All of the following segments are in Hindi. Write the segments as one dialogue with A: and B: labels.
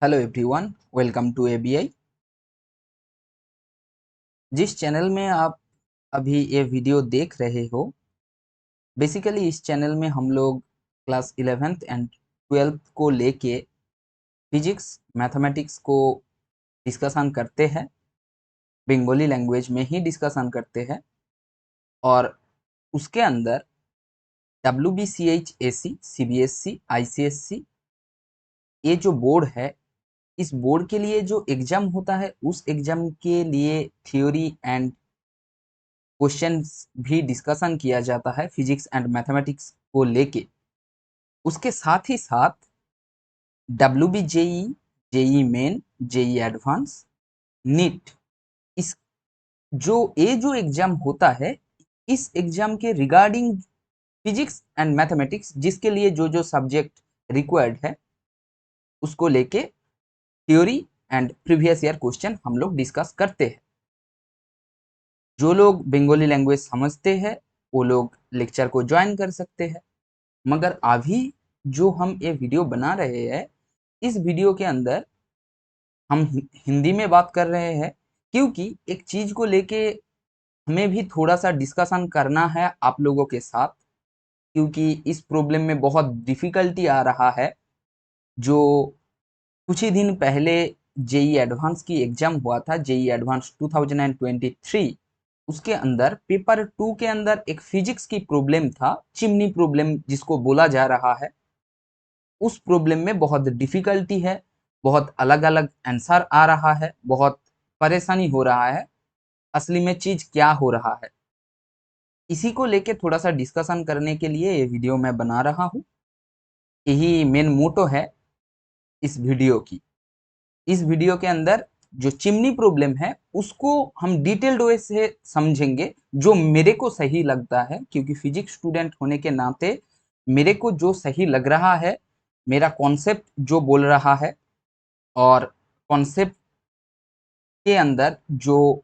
A: Hello everyone, welcome to ABI. जिस चैनल में आप अभी ये वीडियो देख रहे हो, बेसिकली इस चैनल में हम लोग क्लास 11th एंड 12th को लेके फिजिक्स मैथमेटिक्स को डिस्कशन करते हैं। बंगाली लैंग्वेज में ही डिस्कशन करते हैं और उसके अंदर WBCH CBSC ICSC ये जो बोर्ड है, इस बोर्ड के लिए जो एग्जाम होता है उस एग्जाम के लिए थ्योरी एंड क्वेश्चंस भी डिस्कशन किया जाता है फिजिक्स एंड मैथमेटिक्स को लेके। उसके साथ ही साथ WBJE, JEE Main, JEE Advanced, NEET, इस जो एग्जाम होता है, इस एग्जाम के रिगार्डिंग फिजिक्स एंड मैथमेटिक्स जिसके लिए जो सब्जेक्ट रिक्वायर्ड है उसको लेके theory and previous year question हम लोग डिस्कस करते हैं। जो लोग बंगाली लैंग्वेज समझते हैं वो लोग लेक्चर को ज्वाइन कर सकते हैं, मगर अभी जो हम ये वीडियो बना रहे हैं, इस वीडियो के अंदर हम हिंदी में बात कर रहे हैं क्योंकि एक चीज को लेके हमें भी थोड़ा सा डिस्कशन करना है आप लोगों के साथ, क्योंकि इस प्रॉब्लम में बहुत डिफिकल्टी आ रहा है। जो कुछ ही दिन पहले जेई एडवांस की एग्जाम हुआ था, जेई एडवांस 2023, उसके अंदर पेपर 2 के अंदर एक फिजिक्स की प्रॉब्लम था, चिमनी प्रॉब्लम जिसको बोला जा रहा है। उस प्रॉब्लम में बहुत डिफिकल्टी है, बहुत अलग अलग आंसर आ रहा है, बहुत परेशानी हो रहा है। असली में चीज क्या हो रहा है, इसी को लेके थोड़ा सा डिस्कशन करने के लिए ये वीडियो मैं बना रहा हूँ। यही मेन मोटो है इस वीडियो की। इस वीडियो के अंदर जो चिमनी प्रॉब्लम है उसको हम डिटेल्ड वे से समझेंगे, जो मेरे को सही लगता है, क्योंकि फिजिक्स स्टूडेंट होने के नाते मेरे को जो सही लग रहा है, मेरा कॉन्सेप्ट जो बोल रहा है, और कॉन्सेप्ट के अंदर जो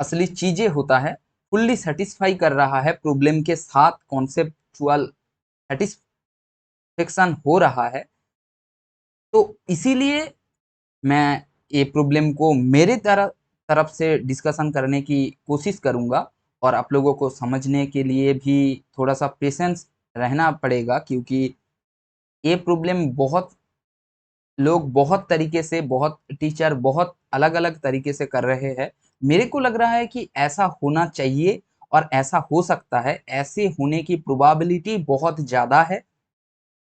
A: असली चीजें होता है फुल्ली सेटिस्फाई कर रहा है, प्रॉब्लम के साथ कॉन्सेप्चुअल सेटिस्फेक्शन हो रहा है। तो इसीलिए मैं ये प्रॉब्लम को मेरे तरफ से डिस्कशन करने की कोशिश करूंगा, और आप लोगों को समझने के लिए भी थोड़ा सा पेशेंस रहना पड़ेगा, क्योंकि ये प्रॉब्लम बहुत लोग बहुत तरीके से, बहुत टीचर बहुत अलग अलग तरीके से कर रहे हैं। मेरे को लग रहा है कि ऐसा होना चाहिए और ऐसा हो सकता है, ऐसे होने की प्रोबेबिलिटी बहुत ज्यादा है।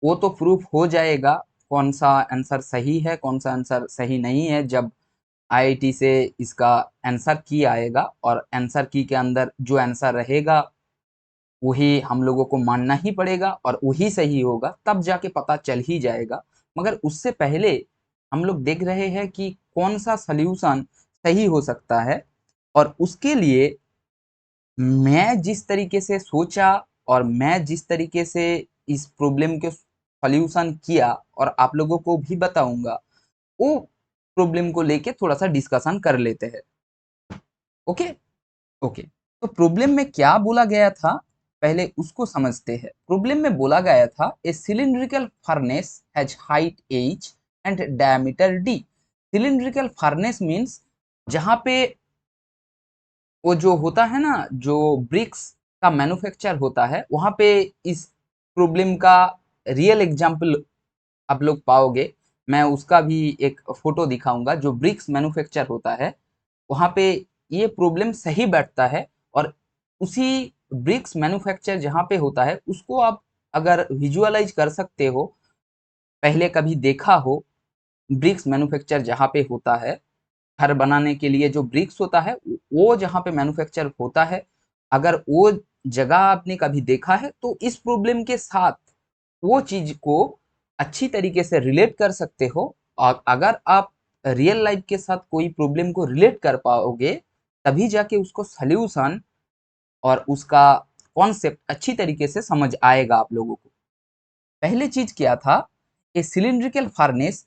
A: वो तो प्रूफ हो जाएगा कौन सा आंसर सही है, कौन सा आंसर सही नहीं है, जब आईआईटी से इसका आंसर की आएगा, और आंसर की के अंदर जो आंसर रहेगा वही हम लोगों को मानना ही पड़ेगा और वही सही होगा, तब जाके पता चल ही जाएगा। मगर उससे पहले हम लोग देख रहे हैं कि कौन सा सल्यूशन सही हो सकता है, और उसके लिए मैं जिस तरीके से सोचा और मैं जिस तरीके से इस प्रॉब्लम के सॉल्यूशन किया और आप लोगों को भी बताऊंगा, वो प्रॉब्लम को लेके थोड़ा सा डिस्कशन कर लेते हैं। Okay okay. तो प्रॉब्लम में क्या बोला गया था, पहले उसको समझते हैं। प्रॉब्लम में बोला गया था a cylindrical furnace has height h and diameter d। Cylindrical furnace means जहां पे वो जो होता है ना, जो ब्रिक्स का मैन्युफैक्चर होता है, वहां पे इस प्रॉब्लम का रियल एग्जांपल आप लोग पाओगे। मैं उसका भी एक फोटो दिखाऊंगा। जो ब्रिक्स मैन्युफैक्चर होता है वहां पे ये प्रॉब्लम सही बैठता है, और उसी ब्रिक्स मैन्युफैक्चर जहां पे होता है उसको आप अगर विजुअलाइज कर सकते हो, पहले कभी देखा हो, ब्रिक्स मैन्युफैक्चर जहां पे होता है, घर बनाने के लिए जो ब्रिक्स होता है वो जहाँ पे मैन्युफैक्चर होता है, अगर वो जगह आपने कभी देखा है तो इस प्रॉब्लम के साथ वो चीज को अच्छी तरीके से रिलेट कर सकते हो। और अगर आप रियल लाइफ के साथ कोई प्रॉब्लम को रिलेट कर पाओगे, तभी जाके उसको सल्यूशन और उसका कॉन्सेप्ट अच्छी तरीके से समझ आएगा आप लोगों को। पहले चीज क्या था, ए सिलिंड्रिकल फार्नेस,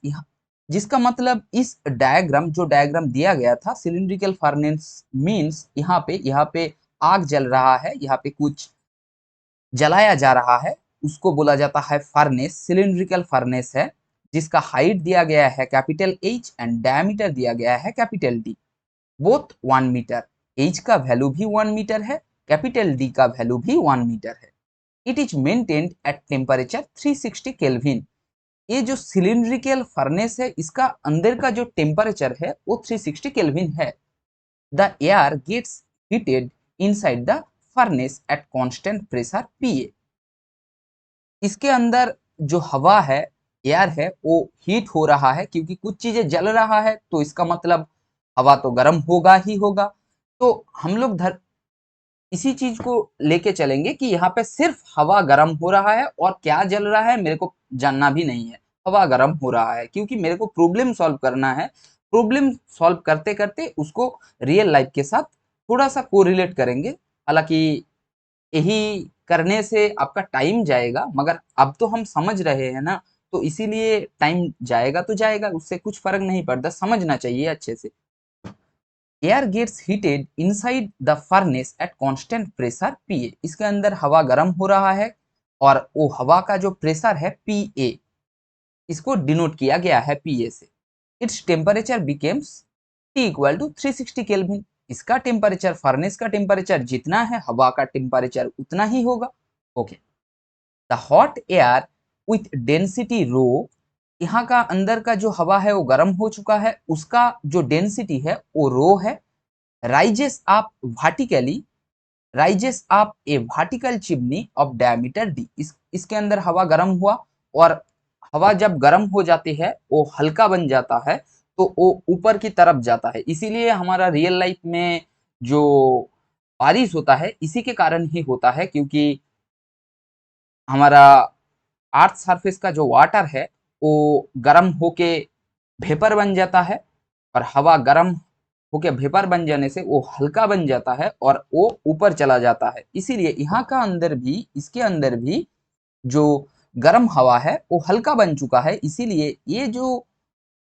A: जिसका मतलब इस डायग्राम, जो डायग्राम दिया गया था, सिलिंड्रिकल फार्नेस मींस यहाँ पे आग जल रहा है, यहाँ पे कुछ जलाया जा रहा है, उसको बोला जाता है फार्नेस, सिलिंड्रिकल फार्नेस है। जिसका हाइट दिया गया है कैपिटल H एंड डायमीटर दिया गया है capital D, both 1 metre. H का वैल्यू भी 1 मीटर है, कैपिटल D का वैल्यू भी 1 मीटर है। It is maintained at temperature 360 kelvin. ये जो सिलिंड्रिकल फर्नेस है, इसका अंदर का जो टेम्परेचर है वो 360 केल्विन है। The air gets heated inside the furnace at constant pressure PA। इसके अंदर जो हवा है, एयर है, वो हीट हो रहा है क्योंकि कुछ चीजें जल रहा है, तो इसका मतलब हवा तो गर्म होगा ही होगा। तो हम लोग इसी चीज को लेके चलेंगे कि यहाँ पे सिर्फ हवा गर्म हो रहा है और क्या जल रहा है मेरे को जानना भी नहीं है, हवा गर्म हो रहा है क्योंकि मेरे को प्रॉब्लम सॉल्व करना है। प्रॉब्लम सॉल्व करते करते उसको रियल लाइफ के साथ थोड़ा सा कोरिलेट करेंगे। हालांकि यही करने से आपका टाइम जाएगा, मगर अब तो हम समझ रहे हैं ना, तो इसीलिए टाइम जाएगा तो जाएगा, उससे कुछ फर्क नहीं पड़ता, समझना चाहिए अच्छे से। Air gets heated inside the furnace at constant pressure PA। इसके अंदर हवा गर्म हो रहा है और वो हवा का जो प्रेशर है PA, इसको डिनोट किया गया है PA से। Its temperature becomes T equal to 360 kelvin. इसका टेम्परेचर, फर्नेस का टेम्परेचर जितना है, हवा का टेम्परेचर उतना ही होगा। Okay, the hot air with density rho, यहाँ का अंदर का जो हवा है वो गर्म हो चुका है, उसका जो डेंसिटी है वो रो है। Rises up vertically, rises up A vertical chimney of diameter D। इसके अंदर हवा गर्म हुआ और हवा जब गर्म हो जाती है वो हल्का बन जाता है, तो वो ऊपर की तरफ जाता है। इसीलिए हमारा रियल लाइफ में जो बारिश होता है इसी के कारण ही होता है, क्योंकि हमारा अर्थ सरफेस का जो वाटर है वो गर्म होके वेपर बन जाता है, और हवा गर्म होके वेपर बन जाने से वो हल्का बन जाता है और वो ऊपर चला जाता है। इसीलिए यहाँ का अंदर भी, इसके अंदर भी जो गर्म हवा है वो हल्का बन चुका है। इसीलिए ये जो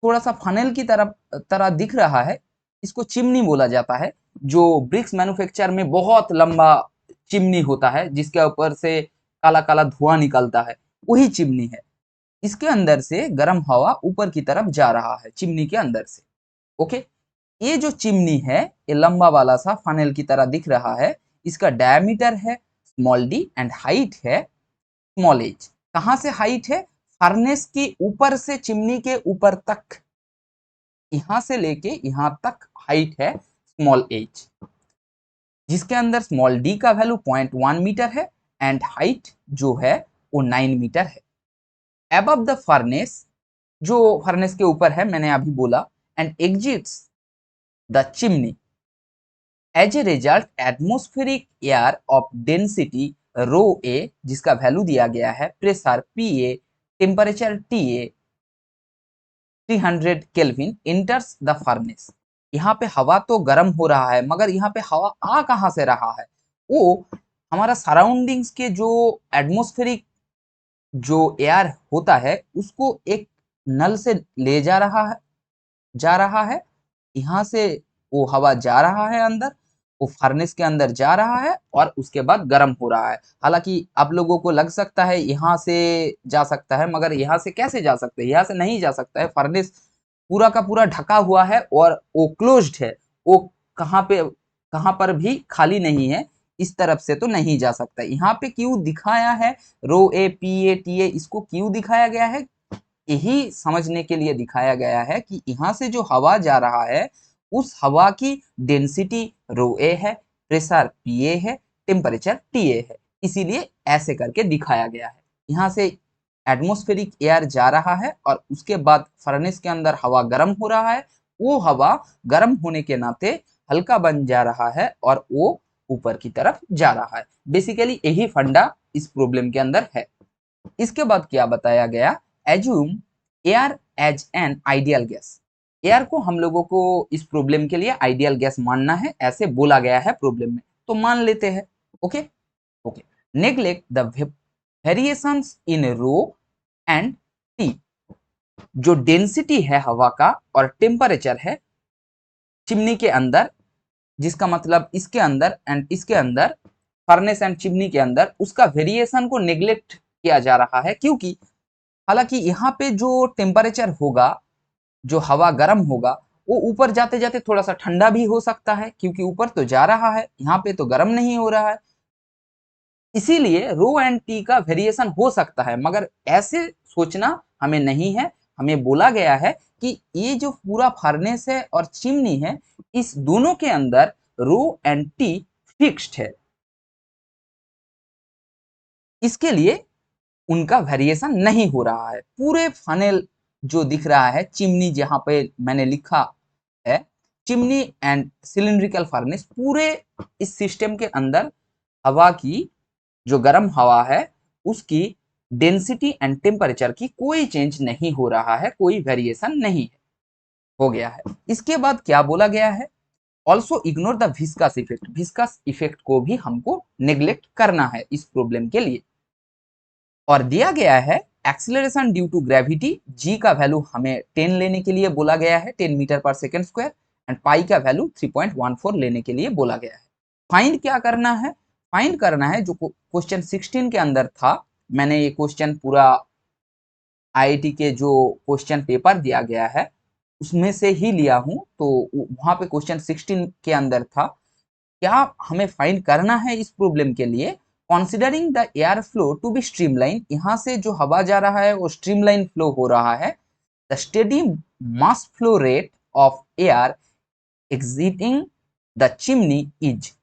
A: थोड़ा सा फनल की तरफ तरह दिख रहा है, इसको चिमनी बोला जाता है। जो ब्रिक्स मैन्युफैक्चर में बहुत लंबा चिमनी होता है जिसके ऊपर से काला काला धुआं निकलता है, वही चिमनी है। इसके अंदर से गर्म हवा ऊपर की तरफ जा रहा है चिमनी के अंदर से। ओके, ये जो चिमनी है ये लंबा वाला सा फनल की तरह दिख रहा है। इसका डायमीटर है स्मॉल d एंड हाइट है स्मॉल h। कहां से हाइट है? फर्नेस के ऊपर से चिमनी के ऊपर तक, यहां से लेके यहां तक हाइट है स्मॉल h, जिसके अंदर स्मॉल d का वैल्यू 0.1 मीटर है एंड हाइट जो है वो 9 मीटर है। अबव द फर्नेस, जो फर्नेस के ऊपर है मैंने अभी बोला, and exits the chimney. As a result atmospheric air of density rho A, जिसका वैल्यू दिया गया है pressure PA, temperature TA 300 kelvin enters the furnace. यहाँ पे हवा तो गर्म हो रहा है, मगर यहाँ पे हवा आ कहाँ से रहा है? वो हमारा सराउंडिंग्स के जो एटमोस्फेरिक जो एयर होता है उसको एक नल से ले जा रहा है, जा रहा है। यहाँ से वो हवा जा रहा है अंदर, वो फर्नेस के अंदर जा रहा है और उसके बाद गर्म हो रहा है। हालांकि आप लोगों को लग सकता है यहाँ से जा सकता है, मगर यहाँ से कैसे जा सकते हैं? यहाँ से नहीं जा सकता है। फर्नेस पूरा का पूरा ढका हुआ है और वो क्लोज्ड है, वो कहाँ पर भी खाली नहीं है। इस तरफ से तो नहीं जा सकता। यहाँ पे क्यों दिखाया है रो ए PA TA, इसको क्यों दिखाया गया है? यही समझने के लिए दिखाया गया है कि यहाँ से जो हवा जा रहा है उस हवा की डेंसिटी रो ए है, प्रेशर PA है, टेम्परेचर TA है। इसीलिए ऐसे करके दिखाया गया है। यहाँ से एटमॉस्फेरिक एयर जा रहा है और उसके बाद फर्नेस के अंदर हवा गर्म हो रहा है। वो हवा गर्म होने के नाते हल्का बन जा रहा है और वो ऊपर की तरफ जा रहा है। बेसिकली यही फंडा इस प्रॉब्लम के अंदर है। इसके बाद क्या बताया गया? Assume air as an ideal gas. Air को हम लोगों को इस प्रॉब्लम के लिए आइडियल गैस मानना है, ऐसे बोला गया है प्रॉब्लम में, तो मान लेते हैं। Okay okay, neglect the variations in rho and T. जो डेंसिटी है हवा का और टेम्परेचर है चिमनी के अंदर, जिसका मतलब इसके अंदर एंड इसके अंदर, फर्नेस एंड चिमनी के अंदर, उसका वेरिएशन को नेग्लेक्ट किया जा रहा है। क्योंकि हालांकि यहाँ पे जो टेम्परेचर होगा, जो हवा गर्म होगा, वो ऊपर जाते जाते थोड़ा सा ठंडा भी हो सकता है, क्योंकि ऊपर तो जा रहा है, यहाँ पे तो गर्म नहीं हो रहा है। इसीलिए रो एंड टी का वेरिएशन हो सकता है, मगर ऐसे सोचना हमें नहीं है। हमें बोला गया है कि ये जो पूरा फर्नेस है और चिमनी है, इस दोनों के अंदर रो एंड टी फिक्स्ड है। इसके लिए उनका वेरिएशन नहीं हो रहा है। पूरे फनेल जो दिख रहा है, चिमनी जहां पे मैंने लिखा है चिमनी एंड सिलिंड्रिकल फर्नेस, पूरे इस सिस्टम के अंदर हवा की, जो गर्म हवा है, उसकी डेंसिटी एंड टेम्परेचर की कोई चेंज नहीं हो रहा है, कोई वेरिएशन नहीं हो गया है। इसके बाद क्या बोला गया है, also ignore the viscous effect. Viscous effect को भी हमको नेग्लेक्ट करना है इस प्रॉब्लम के लिए। और दिया गया है एक्सीलरेशन ड्यू टू ग्रेविटी, जी का वैल्यू हमें 10 लेने के लिए बोला गया है, 10 मीटर पर सेकेंड स्क्वायर, एंड पाई का वैल्यू 3.14 लेने के लिए बोला गया है। फाइंड क्या करना है, फाइंड करना है जो क्वेश्चन 16 के अंदर था। मैंने ये क्वेश्चन पूरा आईआईटी के जो क्वेश्चन पेपर दिया गया है उसमें से ही लिया हूं, तो वहां पे क्वेश्चन 16 के अंदर था। क्या हमें फाइंड करना है इस प्रॉब्लम के लिए, considering the air flow to be streamline, यहाँ से जो हवा जा रहा है वो स्ट्रीमलाइन फ्लो हो रहा है। The steady mass flow rate of air exiting the chimney is,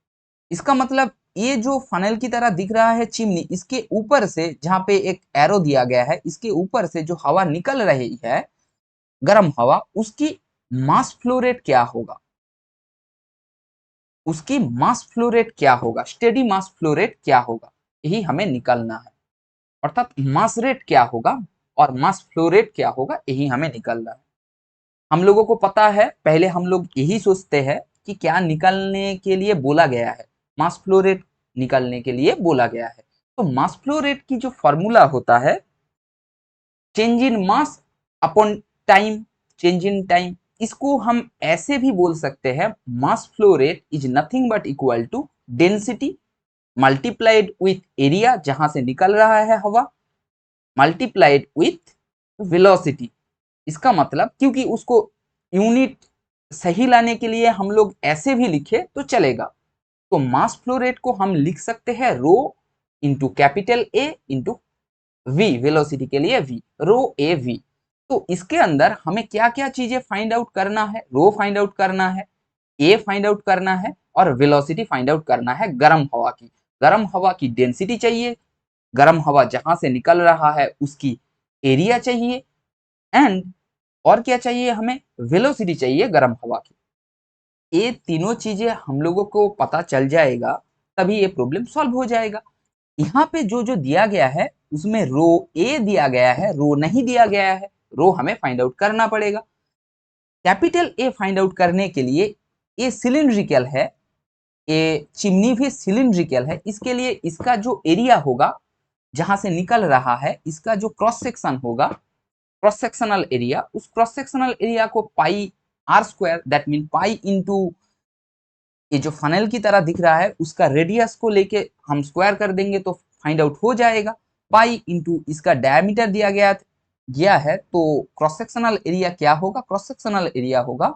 A: इसका मतलब ये जो फनल की तरह दिख रहा है चिमनी, इसके ऊपर से जहां पे एक एरो दिया गया है, इसके ऊपर से जो हवा निकल रही है, गर्म हवा, उसकी मास फ्लो रेट क्या होगा, उसकी मास फ्लो रेट क्या होगा, स्टेडी मास फ्लो रेट क्या होगा, यही हमें निकालना है। अर्थात मास रेट क्या होगा और मास फ्लो रेट क्या होगा, यही हमें निकालना है। हम लोगों को पता है, पहले हम लोग यही सोचते हैं कि क्या निकालने के लिए बोला गया है, मास फ्लो रेट निकालने के लिए बोला गया है। तो मास फ्लो रेट की जो फॉर्मूला होता है, change in mass upon time, change in time, इसको हम ऐसे भी बोल सकते हैं, mass flow rate is nothing but equal to density multiplied with area जहां से निकल रहा है हवा, मल्टीप्लाइड विथ वेलोसिटी। इसका मतलब, क्योंकि उसको यूनिट सही लाने के लिए हम लोग ऐसे भी लिखे तो चलेगा, तो मास फ्लो रेट को हम लिख सकते हैं rho into capital A into V, velocity के लिए वी, रो ए वी। तो इसके अंदर हमें क्या क्या चीजें फाइंड आउट करना है, रो फाइंड आउट करना है, ए फाइंड आउट करना है, और वेलोसिटी फाइंड आउट करना है गर्म हवा की। गर्म हवा की डेंसिटी चाहिए, गर्म हवा जहां से निकल रहा है उसकी एरिया चाहिए, एंड और क्या चाहिए हमें, वेलोसिटी चाहिए गर्म हवा की। ये तीनों चीजें हम लोगों को पता चल जाएगा, तभी ये प्रॉब्लम सॉल्व हो जाएगा। यहाँ पे जो जो दिया गया है उसमें रो ए दिया गया है, रो नहीं दिया गया है, रो हमें फाइंड आउट करना पड़ेगा। कैपिटल ए फाइंड आउट करने के लिए, ये सिलिंड्रिकल है, ये चिमनी भी सिलिंड्रिकल है, इसके लिए इसका जो एरिया होगा जहां से निकल रहा है, इसका जो क्रॉस सेक्शन होगा, क्रॉस सेक्शनल एरिया, उस क्रॉस सेक्शनल एरिया को pi r square, that mean pi into ये जो फनल की तरह दिख रहा है उसका रेडियस को लेके हम स्क्वायर कर देंगे तो फाइंड आउट हो जाएगा। पाई इंटू इसका डायमीटर दिया गया है, तो क्रॉस सेक्शनल एरिया क्या होगा, क्रॉस सेक्शनल एरिया होगा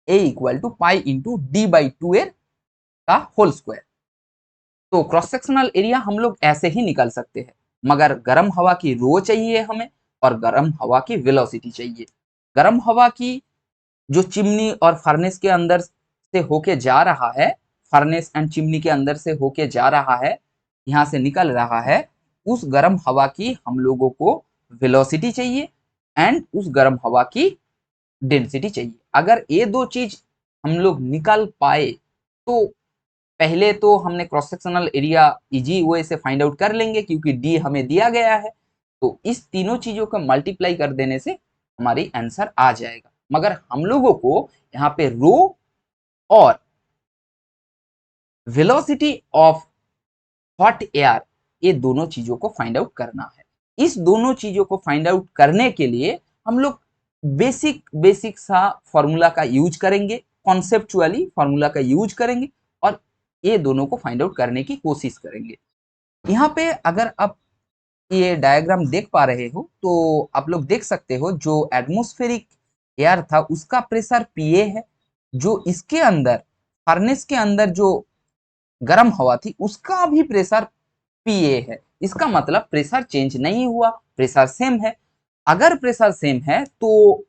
A: A equal to pi into D by two A का होल स्क्वायर। तो क्रॉस सेक्शनल एरिया हम लोग ऐसे ही निकाल सकते हैं, मगर गर्म हवा की रो चाहिए हमें और गर्म हवा की वेलोसिटी चाहिए। गर्म हवा की जो चिमनी और फर्नेस के अंदर से होके जा रहा है, फर्नेस एंड चिमनी के अंदर से होके जा रहा है, यहाँ से निकल रहा है, उस गर्म हवा की हम लोगों को वेलोसिटी चाहिए एंड उस गर्म हवा की डेंसिटी चाहिए। अगर ये दो चीज हम लोग निकाल पाए तो पहले तो हमने cross sectional area easy way से फाइंड आउट कर लेंगे, क्योंकि डी हमें दिया गया है, तो इस तीनों चीजों को मल्टीप्लाई कर देने से हमारी आंसर आ जाएगा। मगर हम लोगों को यहाँ पे रो और वेलोसिटी ऑफ हॉट एयर, ये दोनों चीजों को फाइंड आउट करना है। इस दोनों चीजों को फाइंड आउट करने के लिए हम लोग बेसिक बेसिक सा फॉर्मूला का यूज करेंगे, कॉन्सेप्चुअली फॉर्मूला का यूज करेंगे और ये दोनों को फाइंड आउट करने की कोशिश करेंगे। यहाँ पे अगर आप ये डायग्राम देख पा रहे हो तो आप लोग देख सकते हो जो एटमॉस्फेरिक एयर था उसका प्रेशर पीए है, जो इसके अंदर फर्नेस के अंदर जो गर्म हवा थी उसका भी प्रेशर पीए है। इसका मतलब प्रेशर चेंज नहीं हुआ, प्रेशर सेम है। अगर प्रेशर सेम है तो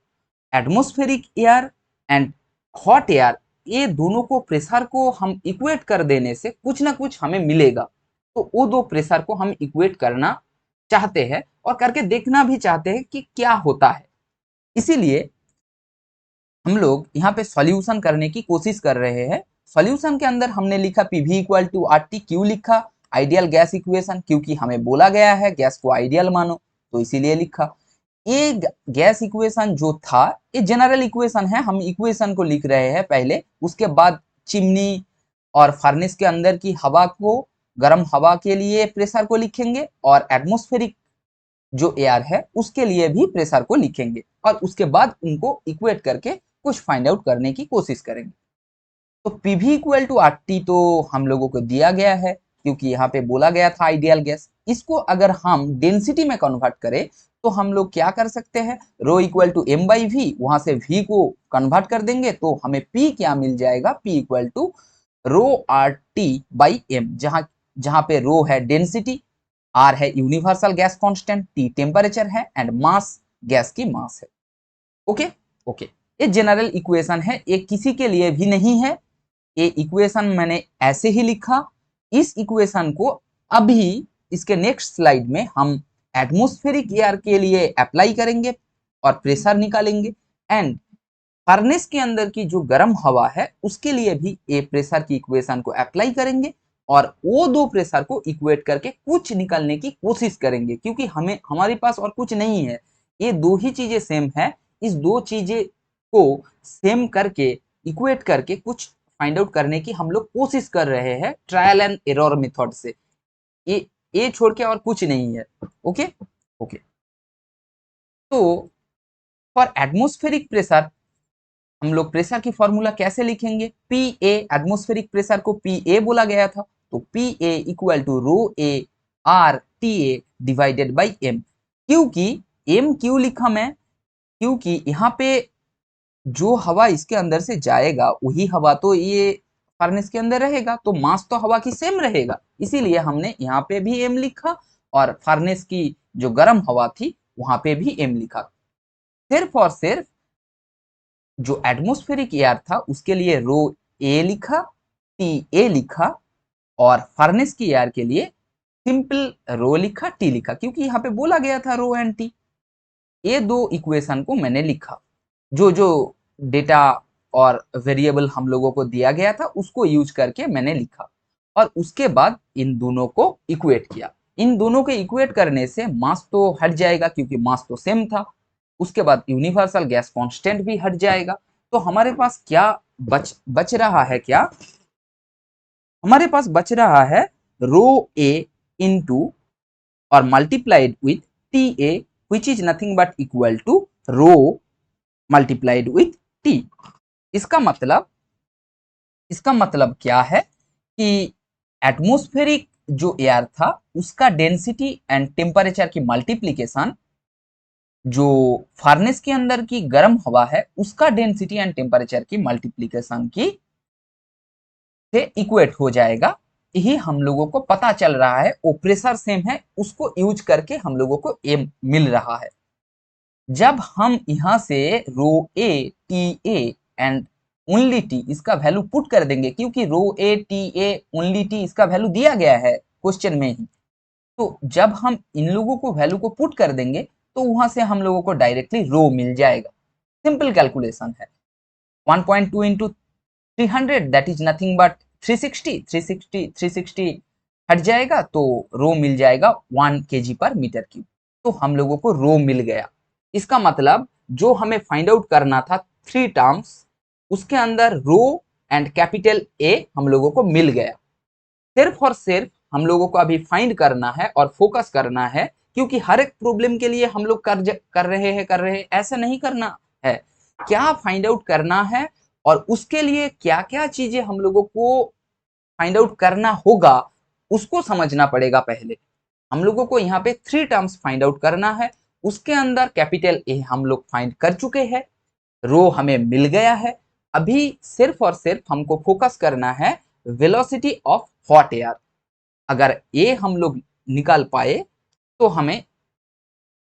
A: atmospheric air and hot air, ये दोनों को प्रेशर को हम इक्वेट कर देने से कुछ ना कुछ हमें मिलेगा। तो वो दो प्रेशर को हम इक्वेट करना चाहते हैं और करके देखना भी चाहते हैं कि क्या होता है। इसीलिए हम लोग यहाँ पे सॉल्यूशन करने की कोशिश कर रहे हैं। सॉल्यूशन के अंदर हमने लिखा PV equal to R T, क्यों लिखा? आइडियल गैस इक्वेशन, क्योंकि हमें बोला गया है गैस को आइडियल मानो, तो इसीलिए लिखा। ये गैस इक्वेशन जो था ये जनरल इक्वेशन है, हम इक्वेशन को लिख रहे हैं पहले, उसके बाद चिमनी और फर्नेस के अंदर की हवा को, गर्म हवा के लिए प्रेशर को लिखेंगे और एटमॉस्फेरिक जो एयर है उसके लिए भी प्रेशर को लिखेंगे और उसके बाद उनको इक्वेट करके कुछ फाइंड आउट करने की कोशिश करेंगे। तो PV equal to R T तो हम लोगों को दिया गया है क्योंकि यहाँ पे बोला गया था आइडियल गैस। इसको अगर हम डेंसिटी में कन्वर्ट करें तो हम लोग क्या कर सकते हैं, rho equal to M by V, वहां से वी को कन्वर्ट कर देंगे तो हमें पी क्या मिल जाएगा, P equal to rho R T by M, जहां जहां पे रो है डेंसिटी, आर है universal gas constant, T temperature है एंड मास गैस की मास है। ओके ओके, ये जनरल इक्वेशन है, ये किसी के लिए भी नहीं है। ये इक्वेशन मैंने ऐसे ही लिखा। इस इक्वेशन को अभी इसके नेक्स्ट स्लाइड में हम एटमॉस्फेरिक एयर के लिए अप्लाई करेंगे और प्रेशर निकालेंगे एंड फर्नेस के अंदर की जो गर्म हवा है उसके लिए भी ये प्रेशर की इक्वेशन को अप्लाई करेंगे और वो दो प्रेशर को इक्वेट करके कुछ निकालने की कोशिश करेंगे, क्योंकि हमें हमारे पास और कुछ नहीं है, ये दो ही चीजें सेम है। इस दो चीजें को सेम करके इक्वेट करके कुछ फाइंड आउट करने की हम लोग कोशिश कर रहे हैं ट्रायल एंड एरर मेथड से। ये छोड़ के और कुछ नहीं है। ओके ओके, तो फॉर एटमॉस्फेरिक प्रेशर हम लोग प्रेशर की फॉर्मूला कैसे लिखेंगे, पी ए, एटमोस्फेरिक प्रेशर को पी ए बोला गया था, तो P A equal to rho A R T A divided by M. क्योंकि एम क्यों लिखा मैं, क्योंकि यहाँ पे जो हवा इसके अंदर से जाएगा वही हवा तो ये फर्नेस के अंदर रहेगा, तो मास तो हवा की सेम रहेगा, इसीलिए हमने यहाँ पे भी एम लिखा और फर्नेस की जो गर्म हवा थी वहां पे भी एम लिखा। सिर्फ और सिर्फ जो एटमॉस्फेरिक एयर था उसके लिए रो ए लिखा, टी ए लिखा और फर्नेस की एयर के लिए सिंपल रो लिखा, टी लिखा, क्योंकि यहाँ पे बोला गया था रो एंड टी। ये दो इक्वेशन को मैंने लिखा, जो जो डेटा और वेरिएबल हम लोगों को दिया गया था उसको यूज करके मैंने लिखा और उसके बाद इन दोनों को इक्वेट किया। इन दोनों के इक्वेट करने से मास तो हट जाएगा क्योंकि मास तो सेम था, उसके बाद यूनिवर्सल गैस कांस्टेंट भी हट जाएगा। तो हमारे पास क्या बच रहा है, क्या हमारे पास बच रहा है, रो ए इंटू और multiplied with T A which is nothing but equal to rho multiplied with T. इसका मतलब क्या है कि एटमॉस्फेरिक जो एयर था उसका डेंसिटी एंड टेम्परेचर की मल्टीप्लीकेशन जो फर्नेस के अंदर की गर्म हवा है उसका डेंसिटी एंड टेम्परेचर की मल्टीप्लीकेशन की से इक्वेट हो जाएगा। यही हम लोगों को पता चल रहा है, वो प्रेशर सेम है, उसको यूज करके हम लोगों को एम मिल रहा है। जब हम यहाँ से rho A T A and only T इसका वैल्यू पुट कर देंगे, क्योंकि rho A T A only T इसका वैल्यू दिया गया है क्वेश्चन में ही, तो जब हम इन लोगों को वैल्यू को पुट कर देंगे तो वहां से हम लोगों को डायरेक्टली रो मिल जाएगा। सिंपल कैलकुलेशन है, 1.2 into 300 that is nothing but 360 हट जाएगा तो रो मिल जाएगा 1 kg पर मीटर क्यूब। तो हम लोगों को रो मिल गया। इसका मतलब जो हमें फाइंड आउट करना था 3 टर्म्स, उसके अंदर रो एंड कैपिटल ए हम लोगों को मिल गया। सिर्फ और सिर्फ हम लोगों को अभी फाइंड करना है और फोकस करना है, क्योंकि हर एक प्रॉब्लम के लिए हम लोग कर रहे हैं, ऐसा नहीं करना है, क्या फाइंड आउट करना है और उसके लिए क्या क्या चीजें हम लोगों को फाइंड आउट करना होगा उसको समझना पड़ेगा पहले। हम लोगों को यहाँ पे 3 टर्म्स फाइंड आउट करना है। उसके अंदर कैपिटल ए हम लोग फाइंड कर चुके हैं, रो हमें मिल गया है। अभी सिर्फ और सिर्फ हमको फोकस करना है वेलोसिटी ऑफ हॉट एयर। अगर ए हम लोग निकाल पाए तो हमें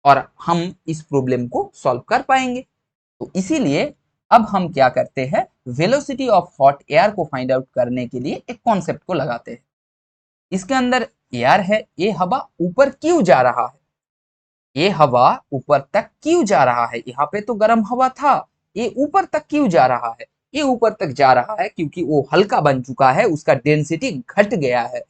A: और हम इस प्रॉब्लम को सॉल्व कर पाएंगे। तो इसीलिए अब हम क्या करते हैं, वेलोसिटी ऑफ हॉट एयर को फाइंड आउट करने के लिए एक कॉन्सेप्ट को लगाते हैं। इसके अंदर एयर है, ये हवा ऊपर क्यों जा रहा है, ये हवा ऊपर तक क्यों जा रहा है, यहाँ पे तो गर्म हवा था, ये ऊपर तक क्यों जा रहा है, ये ऊपर तक जा रहा है क्योंकि वो हल्का बन चुका है, उसका डेंसिटी घट गया है।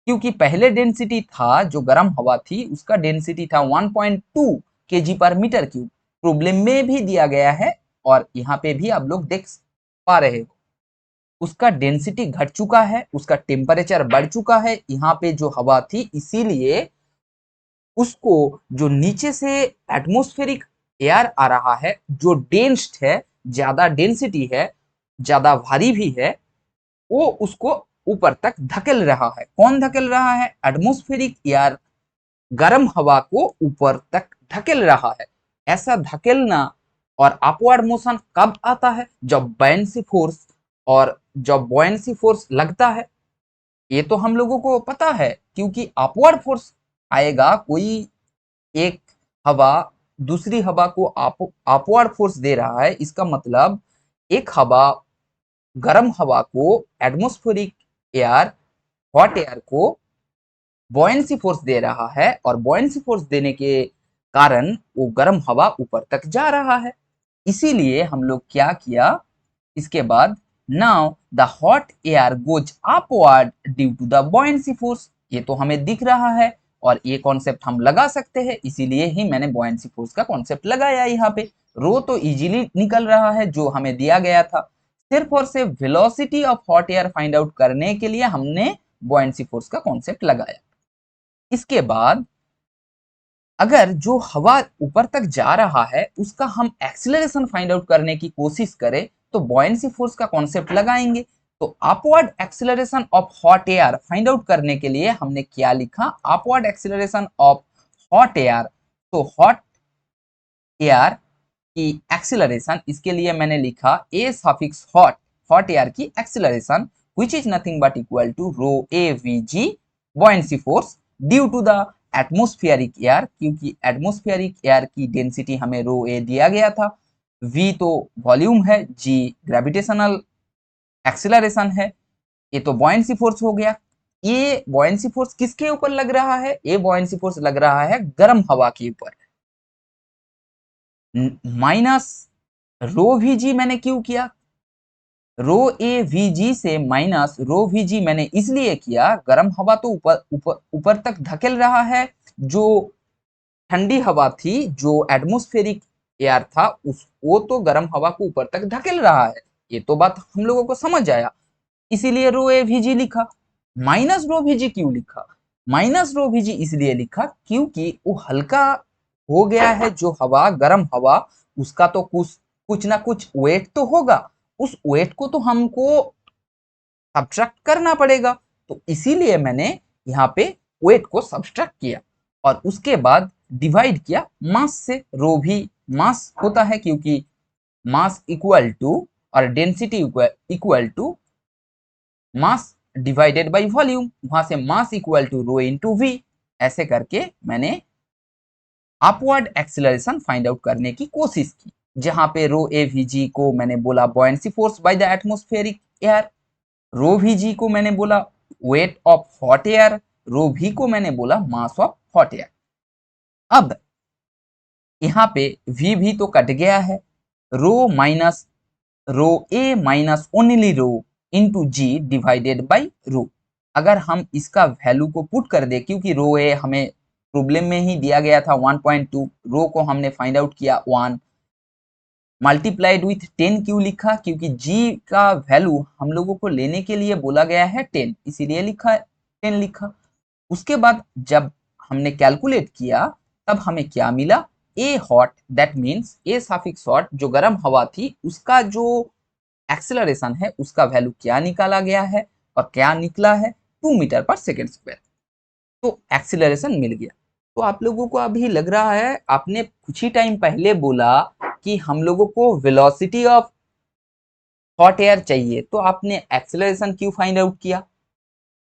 A: क्योंकि पहले डेंसिटी था, जो गर्म हवा थी उसका डेंसिटी था 1.2 kg पर मीटर क्यूब, प्रॉब्लम में भी दिया गया है और यहाँ पे भी आप लोग देख पा रहे हो, उसका डेंसिटी घट चुका है, उसका टेम्परेचर बढ़ चुका है यहाँ पे जो हवा थी, इसीलिए उसको जो नीचे से एटमॉस्फेरिक एयर आ रहा है, जो डेंस्ड है, ज्यादा डेंसिटी है, ज्यादा भारी भी है, वो उसको ऊपर तक धकेल रहा है। कौन धकेल रहा है, एटमॉस्फेरिक एयर गर्म हवा को ऊपर तक धकेल रहा है। ऐसा धकेलना और अपवर्ड मोशन कब आता है, जब बॉयंसी फोर्स, और जब बॉयंसी फोर्स लगता है, ये तो हम लोगों को पता है, क्योंकि अपवर्ड फोर्स आएगा, कोई एक हवा दूसरी हवा को अपवर्ड फोर्स दे रहा है, इसका मतलब एक हवा गर्म हवा को, एटमॉस्फेरिक एयर हॉट एयर को बॉयंसी फोर्स दे रहा है, और बॉयंसी फोर्स देने के कारण वो गर्म हवा ऊपर तक जा रहा है। इसीलिए हम लोग क्या किया, इसके बाद now the hot air goes upward due to the buoyancy force, ये तो हमें दिख रहा है और ये कॉन्सेप्ट हम लगा सकते हैं, इसीलिए ही मैंने बॉयंसी फोर्स का कॉन्सेप्ट लगाया यहाँ पे। रो तो इजीली निकल रहा है जो हमें दिया गया था, सिर्फ और सिर्फ velocity of hot air find out करने के लिए हमने बॉयंसी फोर्स का कॉन्सेप्ट लगाया। इसके बाद अगर जो हवा ऊपर तक जा रहा है उसका हम एक्सीलरेशन फाइंड आउट करने की कोशिश करें, तो बॉयंसी फोर्स का कॉन्सेप्ट लगाएंगे। तो upward acceleration of hot air find out करने के लिए हमने क्या लिखा, upward acceleration of hot air. तो हॉट एयर की एक्सीलरेशन, इसके लिए मैंने लिखा A suffix hot, hot air की acceleration which is nothing but equal to rho A V G buoyancy force due to the atmospheric air, क्योंकि एटमॉस्फेरिक एयर की डेंसिटी हमें रो ए दिया गया था, v तो वॉल्यूम है, g ग्रेविटेशनल एक्सीलरेशन है, ये तो बॉयंसी फोर्स हो गया। ये बॉयंसी फोर्स किसके ऊपर लग रहा है, ये बॉयंसी फोर्स लग रहा है गर्म हवा के ऊपर। माइनस रो वी जी मैंने क्यों किया, रो ए वी जी से माइनस रो वी जी मैंने इसलिए किया, गर्म हवा तो ऊपर ऊपर ऊपर तक धकेल रहा है, जो ठंडी हवा थी, जो एटमॉस्फेरिक एयर था, उस वो तो गर्म हवा को ऊपर तक धकेल रहा है, ये तो बात हम लोगों को समझ आया, इसीलिए रो ए वी जी लिखा। माइनस रो वी जी क्यों लिखा, माइनस रो वी जी इसलिए लिखा क्योंकि वो हल्का हो गया है, जो हवा गर्म हवा, उसका तो कुछ कुछ ना कुछ वेट तो होगा, उस वेट को तो हमको सब्ट्रैक्ट करना पड़ेगा, तो इसीलिए मैंने यहाँ पे वेट को सब्ट्रैक्ट किया और उसके बाद डिवाइड किया मास से। रो भी मास होता है, क्योंकि मास इक्वल टू और density equal to mass divided by volume, वहां से mass equal to rho into V. ऐसे करके मैंने अपवर्ड एक्सीलरेशन फाइंड आउट करने की कोशिश की, जहां पे रो ए वी जी को मैंने बोला buoyancy force by the atmospheric air, rho V G को मैंने बोला weight of hot air, rho V को मैंने बोला मास ऑफ हॉट एयर। अब यहाँ पे वी भी तो कट गया है, rho minus rho A minus only rho into G divided by rho. अगर हम इसका वैल्यू को पुट कर दे, क्योंकि रो ए हमें प्रॉब्लम में ही दिया गया था 1.2, रो को हमने फाइंड आउट किया 1, मल्टीप्लाइड विथ 10 क्यों लिखा, क्योंकि g का वैल्यू हम लोगों को लेने के लिए बोला गया है 10, इसीलिए लिखा 10 लिखा। उसके बाद जब हमने कैलकुलेट किया तब हमें क्या मिला, ए hot, that means A suffix hot, जो गर्म हवा थी उसका जो एक्सेलरेशन है उसका वैल्यू क्या निकाला गया है, और क्या निकला है 2 मीटर पर सेकेंड स्क्वायर। तो एक्सीलरेशन मिल गया। तो आप लोगों को अभी लग रहा है, आपने कुछ ही टाइम पहले बोला कि हम लोगों को वेलोसिटी ऑफ हॉट एयर चाहिए, तो आपने एक्सीलरेशन क्यों फाइंड आउट किया?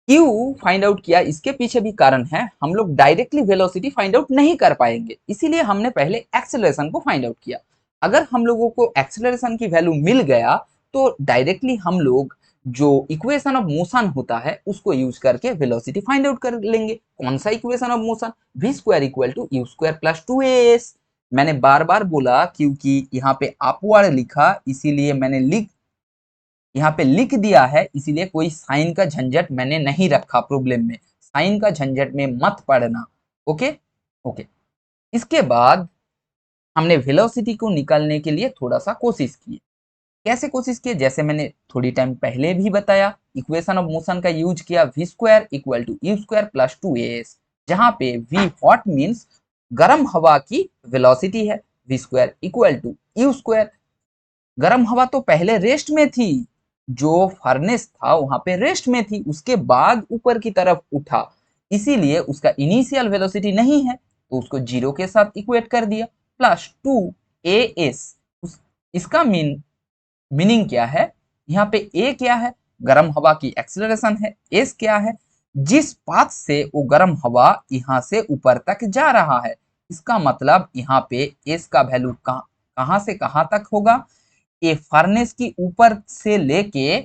A: क्यों फाइंड आउट किया, इसके पीछे भी कारण है। हम लोग डायरेक्टली वेलोसिटी फाइंड आउट नहीं कर पाएंगे, इसीलिए हमने पहले एक्सेलरेशन को फाइंड आउट किया। अगर हम लोगों को एक्सेलरेशन की वैल्यू मिल गया तो डायरेक्टली हम लोग जो इक्वेशन ऑफ मोशन होता है उसको यूज करके वेलोसिटी फाइंड आउट कर लेंगे। कौन सा equation of motion? v square equal to U square plus 2as। मैंने बार बार बोला क्योंकि यहाँ पे अपवर्ड लिखा, इसीलिए मैंने यहाँ पे लिख दिया है, इसीलिए कोई साइन का झंझट मैंने नहीं रखा प्रॉब्लम में। साइन का झंझट में मत पड़ना। Okay okay. इसके बाद हमने वेलोसिटी को निकालने के लिए थोड़ा सा कोशिश की। कैसे कोशिश की? जैसे मैंने थोड़ी टाइम पहले भी बताया, इक्वेशन ऑफ मोशन का यूज किया, v square equal to U square plus 2as, जहां पे v हॉट मीन्स गर्म हवा की वेलोसिटी है, v square equal to U square. गर्म हवा तो पहले रेस्ट में थी, जो फर्नेस था वहां पे रेस्ट में थी, उसके बाद ऊपर की तरफ उठा, इसीलिए उसका इनिशियल वेलोसिटी नहीं है, तो उसको जीरो के साथ इक्वेट कर दिया, प्लस 2as। इसका मीनिंग क्या है? यहाँ पे ए क्या है? गर्म हवा की एक्सेलरेशन है। एस क्या है? जिस पाथ से वो गर्म हवा यहाँ से ऊपर तक जा रहा है। इसका मतलब यहाँ पे एस का वैल्यू कहाँ से कहाँ तक होगा? ये फर्नेस की ऊपर से लेके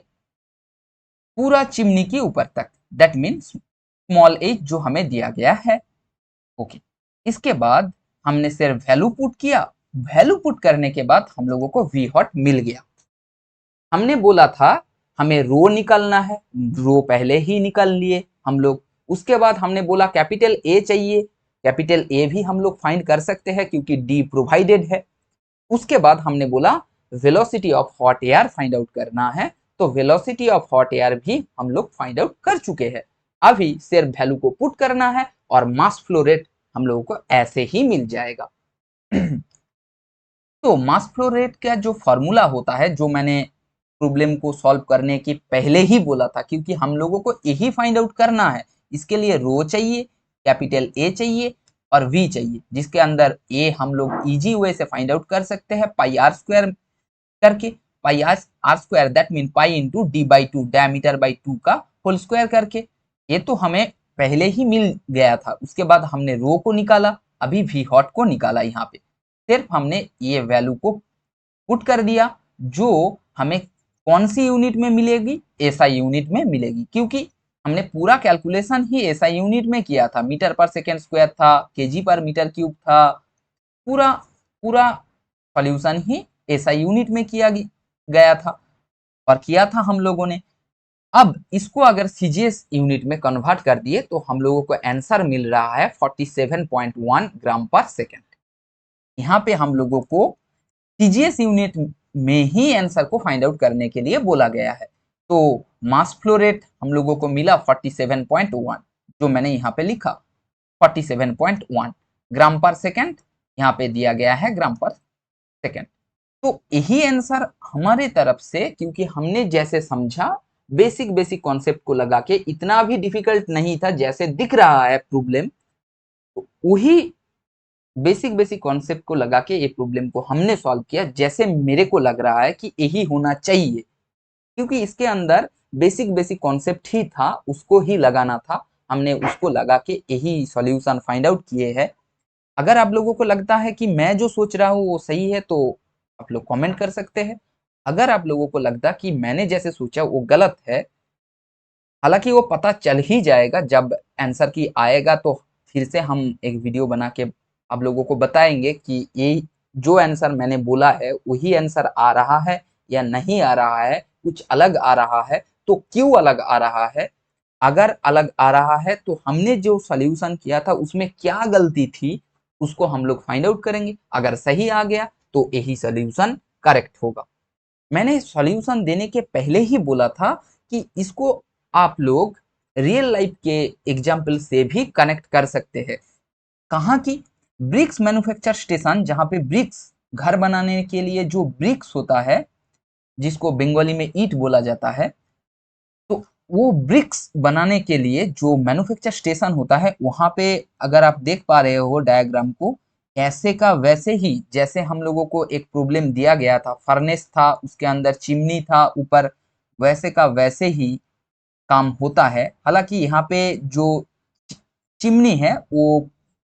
A: पूरा चिमनी के ऊपर तक, दैट मीन्स स्मॉल एच जो हमें दिया गया है। ओके। इसके बाद हमने सिर्फ वैल्यू पुट किया। वैल्यू पुट करने के बाद हम लोगों को वी हॉट मिल गया। हमने बोला था हमें रो निकालना है, रो पहले ही निकाल लिए हम लोग। उसके बाद हमने बोला कैपिटल ए चाहिए, कैपिटल ए भी हम लोग फाइंड कर सकते हैं क्योंकि डी प्रोवाइडेड है। उसके बाद हमने बोला velocity of hot air find out करना है, तो वेलोसिटी ऑफ हॉट एयर भी हम लोग फाइंड आउट कर चुके हैं। अभी सिर्फ वैल्यू को पुट करना है और मास फ्लो रेट हम लोगों को ऐसे ही मिल जाएगा। तो मास फ्लो रेट का जो फॉर्मूला होता है, जो मैंने प्रॉब्लम को सॉल्व करने के पहले ही बोला था, क्योंकि हम लोगों को यही फाइंड आउट करना है, इसके लिए रो चाहिए, कैपिटल ए चाहिए और वी चाहिए, जिसके अंदर ए हम लोग इजी वे से फाइंड आउट कर सकते हैं पाई आर स्क्वायर करके। Pi r square that mean pi into D by two, diameter by 2 का होल स्क्वायर करके। ये तो हमें पहले ही मिल गया था। उसके बाद हमने रो को निकाला, अभी वी हॉट को निकाला। यहाँ पे सिर्फ हमने ये वैल्यू को पुट कर दिया, जो हमें कौन सी यूनिट में मिलेगी? एसआई यूनिट में मिलेगी, क्योंकि हमने पूरा कैलकुलेशन ही एसआई यूनिट में किया था। मीटर पर सेकेंड स्क्वायर था, केजी पर मीटर क्यूब था, पूरा पूरा सॉल्यूशन ही एसआई यूनिट में किया गया था और किया था हम लोगों ने। अब इसको अगर सीजीएस यूनिट में कन्वर्ट कर दिए तो हम लोगों को आंसर मिल रहा है 47.1 ग्राम पर सेकेंड। यहाँ पे हम लोगों को सीजीएस यूनिट में ही आंसर को फाइंड आउट करने के लिए बोला गया है। तो मास फ्लो रेट हम लोगों को मिला 47.1, जो मैंने यहाँ पे लिखा 47.1 ग्राम पर सेकेंड, यहाँ पे दिया गया है ग्राम पर सेकेंड। तो यही आंसर हमारे तरफ से, क्योंकि हमने जैसे समझा बेसिक बेसिक कॉन्सेप्ट को लगा के, इतना भी डिफिकल्ट नहीं था जैसे दिख रहा है प्रॉब्लम, तो वही बेसिक बेसिक कॉन्सेप्ट को लगा के ये प्रॉब्लम को हमने सॉल्व किया, जैसे मेरे को लग रहा है कि यही होना चाहिए, क्योंकि इसके अंदर बेसिक बेसिक कॉन्सेप्ट ही था, उसको ही लगाना था। हमने उसको लगा के यही सॉल्यूशन फाइंड आउट किए हैं। अगर आप लोगों को लगता है कि मैं जो सोच रहा हूँ वो सही है तो आप लोग कमेंट कर सकते हैं। अगर आप लोगों को लगता कि मैंने जैसे सोचा वो गलत है, हालांकि वो पता चल ही जाएगा जब आंसर की आएगा, तो फिर से हम एक वीडियो बना के आप लोगों को बताएंगे कि ये जो आंसर मैंने बोला है वही आंसर आ रहा है या नहीं आ रहा है, कुछ अलग आ रहा है तो क्यों अलग आ रहा है। अगर अलग आ रहा है तो हमने जो सॉल्यूशन किया था उसमें क्या गलती थी, उसको हम लोग फाइंड आउट करेंगे। अगर सही आ गया तो यही सॉल्यूशन करेक्ट होगा। मैंने सॉल्यूशन देने के पहले ही बोला था कि इसको आप लोग रियल लाइफ के एग्जाम्पल से भी कनेक्ट कर सकते हैं। कहाँ की? ब्रिक्स मैन्युफैक्चर स्टेशन, जहाँ पे ब्रिक्स घर बनाने के लिए जो ब्रिक्स होता है, जिसको बंगाली में ईंट बोला जाता है, तो वो ब्रिक्स बनाने के लिए जो मैन्युफैक्चर स्टेशन होता है वहां पे अगर आप देख पा रहे हो डायग्राम को, ऐसे का वैसे ही जैसे हम लोगों को एक प्रॉब्लम दिया गया था, फर्नेस था उसके अंदर चिमनी था ऊपर, वैसे का वैसे ही काम होता है। हालांकि यहाँ पे जो चिमनी है वो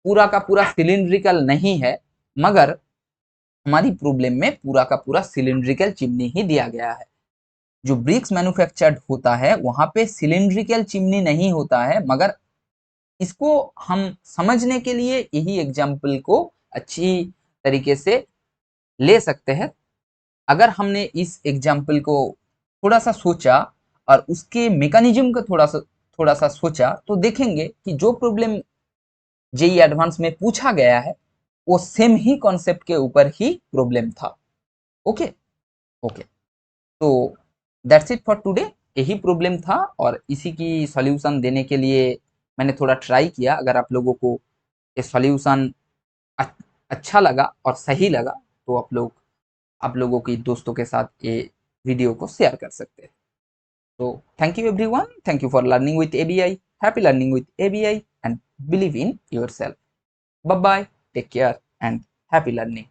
A: पूरा का पूरा सिलिंड्रिकल नहीं है, मगर हमारी प्रॉब्लम में पूरा का पूरा सिलिंड्रिकल चिमनी ही दिया गया है। जो ब्रिक्स मैन्युफैक्चर्ड होता है वहां पे सिलिंड्रिकल चिमनी नहीं होता है, मगर इसको हम समझने के लिए यही एग्जाम्पल को अच्छी तरीके से ले सकते हैं। अगर हमने इस एग्जाम्पल को थोड़ा सा सोचा और उसके मैकेनिज्म को थोड़ा सा सोचा तो देखेंगे कि जो प्रॉब्लम जेई एडवांस में पूछा गया है वो सेम ही कॉन्सेप्ट के ऊपर ही प्रॉब्लम था। ओके ओके, तो दैट्स इट फॉर टुडे। यही प्रॉब्लम था और इसी की सॉल्यूशन देने के लिए मैंने थोड़ा ट्राई किया। अगर आप लोगों को ये सॉल्यूशन अच्छा लगा और सही लगा तो आप लोगों की दोस्तों के साथ ये वीडियो को शेयर कर सकते हैं। तो thank you everyone, thank you for learning with ABI, happy learning with ABI and believe in yourself. Bye bye, take care and happy learning.